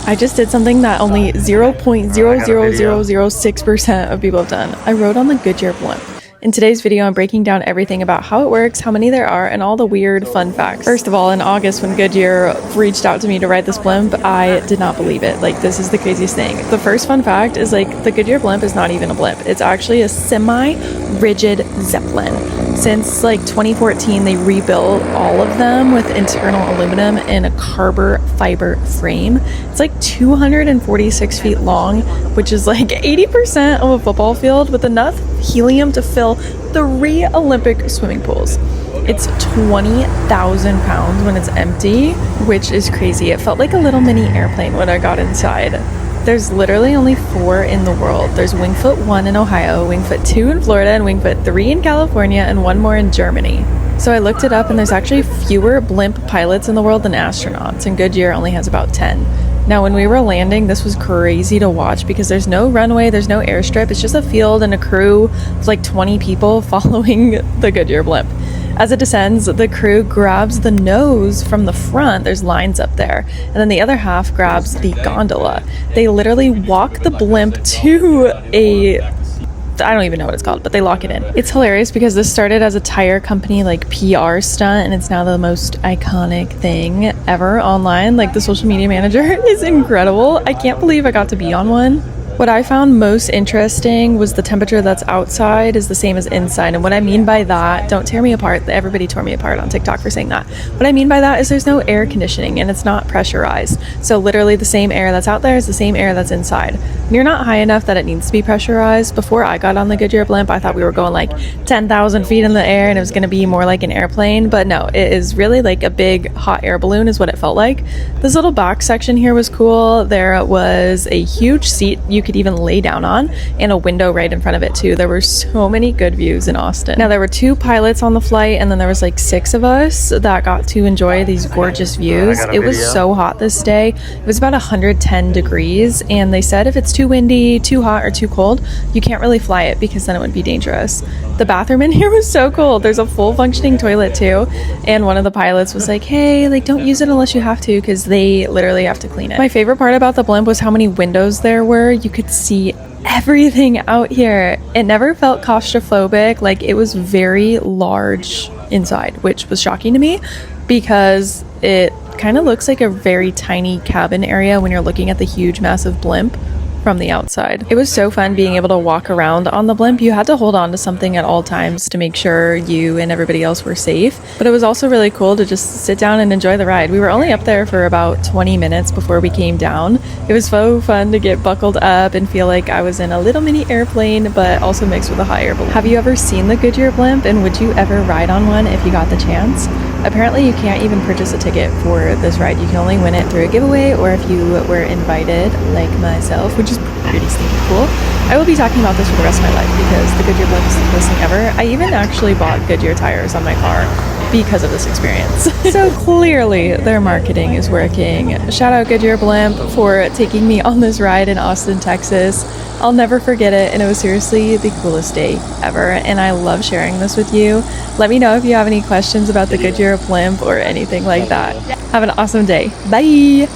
I just did something that only 0.00006% of people have done. I rode on the GoodYear Blimp. In today's video, I'm breaking down everything about how it works, how many there are, and all the weird fun facts. First of all, in August when Goodyear reached out to me to ride this blimp, I did not believe it. Like, this is the craziest thing. The first fun fact is, like, the Goodyear Blimp is not even a blimp. It's actually a semi-rigid Zeppelin. Since, like, 2014, they rebuilt all of them with internal aluminum and a carbon fiber frame. It's like 246 feet long, which is like 80% of a football field, with enough helium to fill 3 Olympic swimming pools. It's 20,000 pounds when it's empty, which is crazy. It felt like a little mini airplane when I got inside. There's literally only 4 in the world. There's Wingfoot 1 in Ohio, Wingfoot 2 in Florida, and Wingfoot 3 in California, and 1 more in Germany. So I looked it up, and there's actually fewer blimp pilots in the world than astronauts, and Goodyear only has about 10. Now, when we were landing, this was crazy to watch because there's no runway, there's no airstrip. It's just a field and a crew of like 20 people following the Goodyear blimp. As it descends, the crew grabs the nose from the front. There's lines up there. And then the other half grabs the gondola. They literally walk the blimp to I don't even know what it's called, but they lock it in. It's hilarious because this started as a tire company like PR stunt, and it's now the most iconic thing ever online. Like, the social media manager is incredible. I can't believe I got to be on one. What I found most interesting was the temperature that's outside is the same as inside. And what I mean by that, don't tear me apart. Everybody tore me apart on TikTok for saying that. What I mean by that is there's no air conditioning and it's not pressurized. So literally the same air that's out there is the same air that's inside. And you're not high enough that it needs to be pressurized. Before I got on the Goodyear blimp, I thought we were going like 10,000 feet in the air and it was going to be more like an airplane. But no, it is really like a big hot air balloon is what it felt like. This little box section here was cool. There was a huge seat you could even lay down on, and a window right in front of it too. There were so many good views in Austin. Now, there were 2 pilots on the flight, and then there was like 6 of us that got to enjoy these gorgeous views. It was so hot this day. It was about 110 degrees, and they said if it's too windy, too hot, or too cold, you can't really fly it because then it would be dangerous. The bathroom in here was so cool. There's a full functioning toilet too, and one of the pilots was like, hey, like, don't use it unless you have to, because they literally have to clean it. My favorite part about the blimp was how many windows there were. You could see everything out here. It never felt claustrophobic. Like, it was very large inside, which was shocking to me because it kind of looks like a very tiny cabin area when you're looking at the huge massive blimp from the outside. It was so fun being able to walk around on the blimp. You had to hold on to something at all times to make sure you and everybody else were safe, but it was also really cool to just sit down and enjoy the ride. We were only up there for about 20 minutes before we came down. It was so fun to get buckled up and feel like I was in a little mini airplane, but also mixed with a hot air balloon. Have you ever seen the Goodyear blimp, and would you ever ride on one if you got the chance? Apparently you can't even purchase a ticket for this ride. You can only win it through a giveaway or if you were invited, like myself, which is pretty stinking cool. I will be talking about this for the rest of my life because the Goodyear blimp is the coolest thing ever. I even actually bought Goodyear tires on my car because of this experience. So clearly their marketing is working. Shout out Goodyear blimp for taking me on this ride in Austin, Texas. I'll never forget it, and it was seriously the coolest day ever, and I love sharing this with you. Let me know if you have any questions about the Goodyear blimp or anything like that. Have an awesome day. Bye!